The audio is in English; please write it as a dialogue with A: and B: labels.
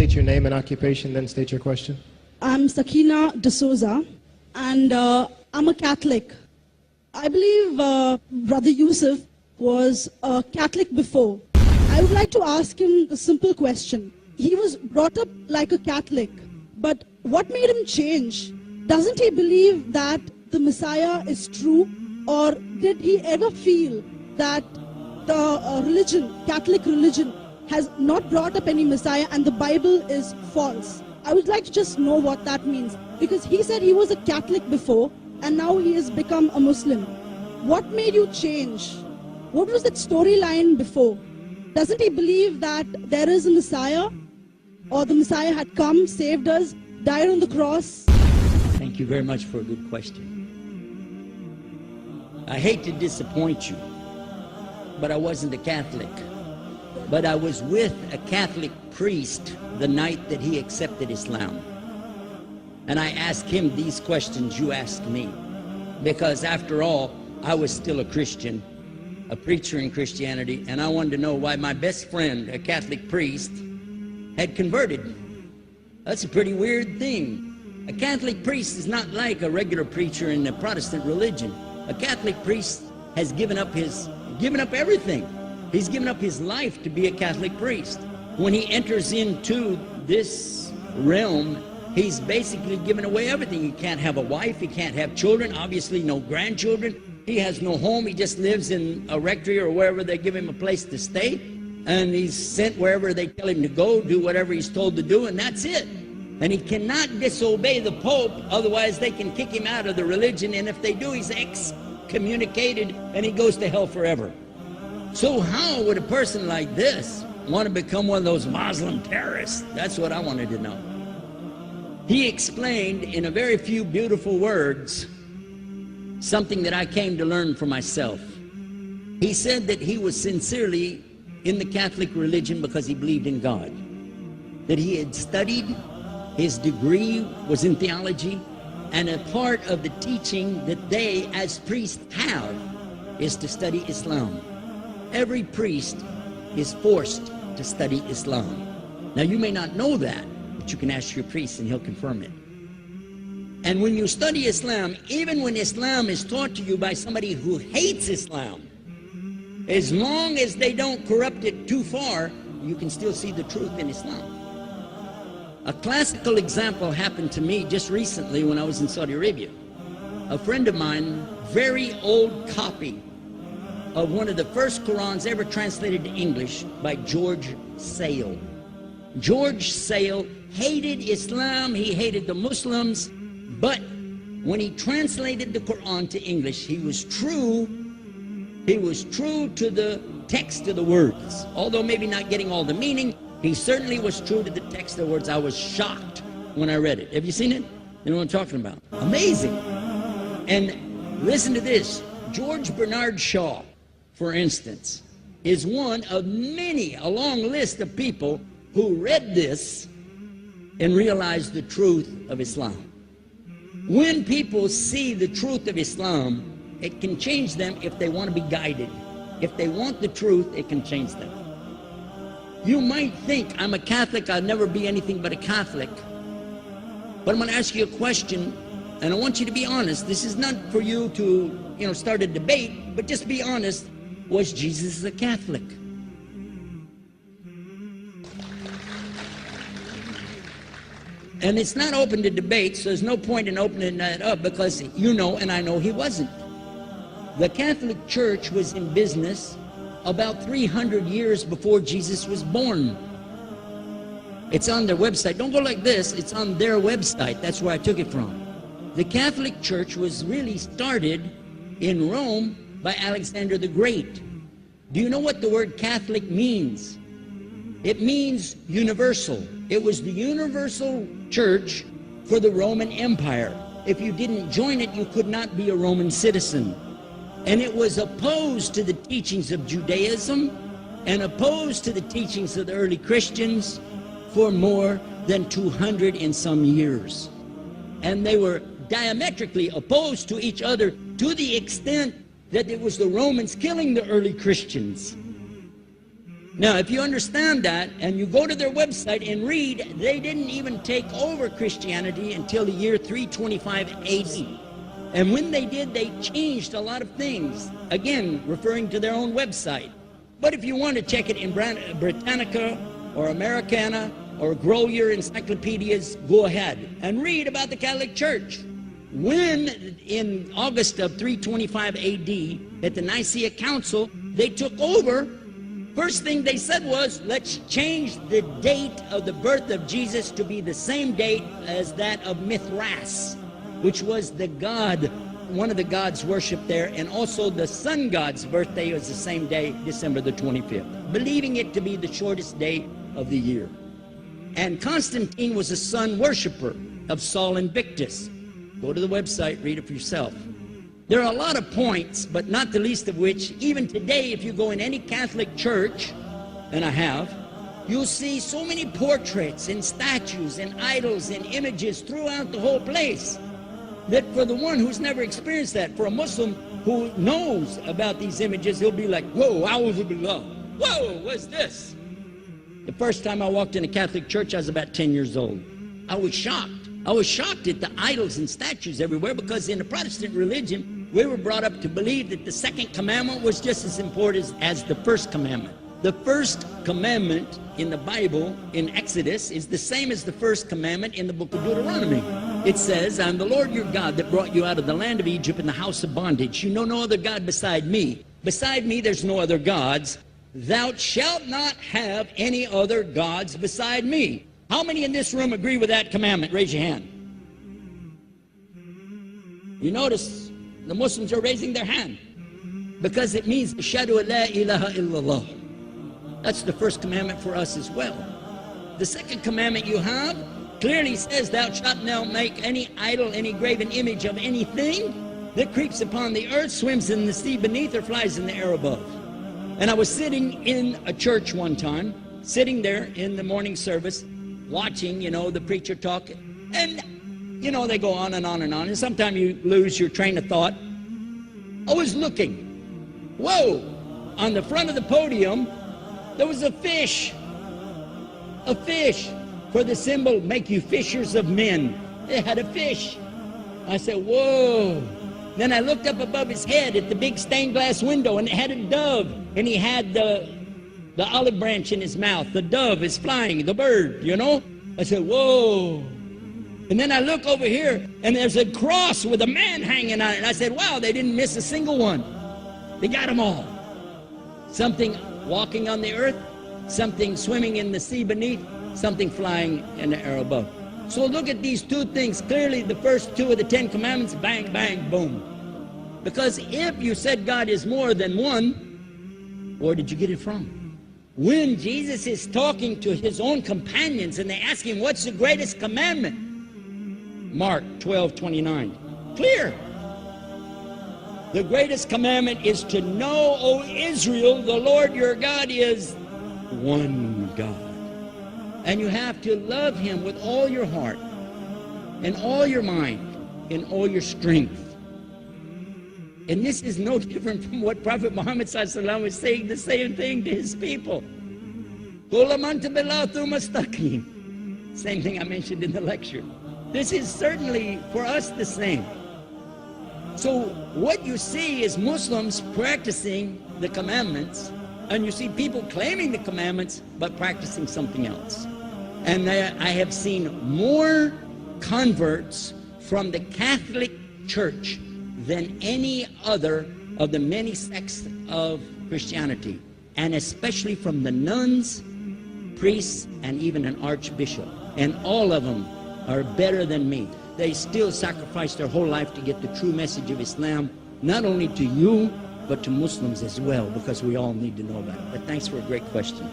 A: state your name and occupation, then state your question.
B: I'm Sakina D'Souza, and I'm a Catholic. I believe Brother Yusuf was a Catholic before. I would like to ask him a simple question. He was brought up like a Catholic, but what made him change? Doesn't he believe that the Messiah is true, or did he ever feel that the religion, Catholic religion, has not brought up any Messiah and the Bible is false? I would like to just know what that means, because he said he was a Catholic before and now he has become a Muslim. What made you change? What was that storyline before? Doesn't he believe that there is a Messiah, or the Messiah had come, saved us, died on the cross?
C: Thank you very much for a good question. I hate to disappoint you, but I wasn't a Catholic. But I was with a Catholic priest the night that he accepted Islam. And I asked him these questions you asked me. Because after all, I was still a Christian, a preacher in Christianity, and I wanted to know why my best friend, a Catholic priest, had converted. That's a pretty weird thing. A Catholic priest is not like a regular preacher in the Protestant religion. A Catholic priest has given up everything. He's given up his life to be a Catholic priest. When he enters into this realm, he's basically given away everything. He can't have a wife, he can't have children, obviously no grandchildren. He has no home, he just lives in a rectory or wherever they give him a place to stay. And he's sent wherever they tell him to go, do whatever he's told to do, and that's it. And he cannot disobey the Pope, otherwise they can kick him out of the religion, and if they do, he's excommunicated and he goes to hell forever. So how would a person like this want to become one of those Muslim terrorists? That's what I wanted to know. He explained in a very few beautiful words something that I came to learn for myself. He said that he was sincerely in the Catholic religion because he believed in God, that he had studied, his degree was in theology, and a part of the teaching that they as priests have is to study Islam. Every priest is forced to study Islam. Now you may not know that, but you can ask your priest and he'll confirm it. And when you study Islam, even when Islam is taught to you by somebody who hates Islam, as long as they don't corrupt it too far, you can still see the truth in Islam. A classical example happened to me just recently when I was in Saudi Arabia. A friend of mine, very old copy of one of the first Qurans ever translated to English by George Sale. George Sale hated Islam, he hated the Muslims, but when he translated the Quran to English, he was true to the text of the words. Although maybe not getting all the meaning, he certainly was true to the text of the words. I was shocked when I read it. Have you seen it? You know what I'm talking about? Amazing. And listen to this. George Bernard Shaw, for instance, is one of many, a long list of people who read this and realized the truth of Islam. When people see the truth of Islam, it can change them if they want to be guided. If they want the truth, it can change them. You might think, I'm a Catholic, I'll never be anything but a Catholic. But I'm going to ask you a question, and I want you to be honest. This is not for you to, start a debate, but just be honest. Was Jesus a Catholic? And it's not open to debate, so there's no point in opening that up, because you know and I know he wasn't. The Catholic Church was in business about 300 years before Jesus was born. It's on their website. Don't go like this. It's on their website. That's where I took it from. The Catholic Church was really started in Rome by Alexander the Great. Do you know what the word Catholic means? It means universal. It was the universal church for the Roman Empire. If you didn't join it, you could not be a Roman citizen. And it was opposed to the teachings of Judaism and opposed to the teachings of the early Christians for more than 200 and some years. And they were diametrically opposed to each other to the extent that it was the Romans killing the early Christians. Now, if you understand that, and you go to their website and read, they didn't even take over Christianity until the year 325 AD. And when they did, they changed a lot of things, again, referring to their own website. But if you want to check it in Britannica or Americana or grow your encyclopedias, go ahead and read about the Catholic Church. When, in August of 325 AD, at the Nicaea Council, they took over, first thing they said was, let's change the date of the birth of Jesus to be the same date as that of Mithras, which was the god, one of the gods worshipped there, and also the sun god's birthday was the same day, December the 25th, believing it to be the shortest day of the year. And Constantine was a sun worshiper of Sol Invictus. Go to the website, read it for yourself. There are a lot of points, but not the least of which, even today, if you go in any Catholic church, and I have, you'll see so many portraits and statues and idols and images throughout the whole place, that for the one who's never experienced that, for a Muslim who knows about these images, he'll be like, whoa, a'udhu billah. Whoa, what's this? The first time I walked in a Catholic church, I was about 10 years old. I was shocked. I was shocked at the idols and statues everywhere, because in the Protestant religion, we were brought up to believe that the second commandment was just as important as the first commandment. The first commandment in the Bible, in Exodus, is the same as the first commandment in the book of Deuteronomy. It says, I'm the Lord your God that brought you out of the land of Egypt in the house of bondage. You know no other God beside me. Beside me there's no other gods. Thou shalt not have any other gods beside me. How many in this room agree with that commandment? Raise your hand. You notice the Muslims are raising their hand, because it means Ashhadu la ilaha illallah. That's the first commandment for us as well. The second commandment you have clearly says, thou shalt not make any idol, any graven image of anything that creeps upon the earth, swims in the sea beneath, or flies in the air above. And I was sitting in a church one time, sitting there in the morning service, watching, the preacher talk, and, they go on and on and on, and sometimes you lose your train of thought. I was looking. Whoa! On the front of the podium, there was a fish. A fish. For the symbol, make you fishers of men. They had a fish. I said, whoa. Then I looked up above his head at the big stained glass window, and it had a dove, and he had the olive branch in his mouth. The dove is flying, the bird, I said, whoa. And then I look over here, and there's a cross with a man hanging on it. And I said, wow, they didn't miss a single one. They got them all. Something walking on the earth, something swimming in the sea beneath, something flying in the air above. So look at these two things. Clearly the first two of the 10 commandments, bang, bang, boom. Because if you said God is more than one, where did you get it from? When Jesus is talking to his own companions and they ask him, what's the greatest commandment? Mark 12:29. Clear. The greatest commandment is to know, O Israel, the Lord your God is one God. And you have to love him with all your heart, and all your mind, and all your strength. And this is no different from what Prophet Muhammad ﷺ was saying, the same thing to his people. Same thing I mentioned in the lecture. This is certainly for us the same. So what you see is Muslims practicing the commandments, and you see people claiming the commandments but practicing something else. And I have seen more converts from the Catholic Church than any other of the many sects of Christianity, and especially from the nuns, priests, and even an archbishop. And all of them are better than me. They still sacrifice their whole life to get the true message of Islam, not only to you, but to Muslims as well, because we all need to know about it. But thanks for a great question.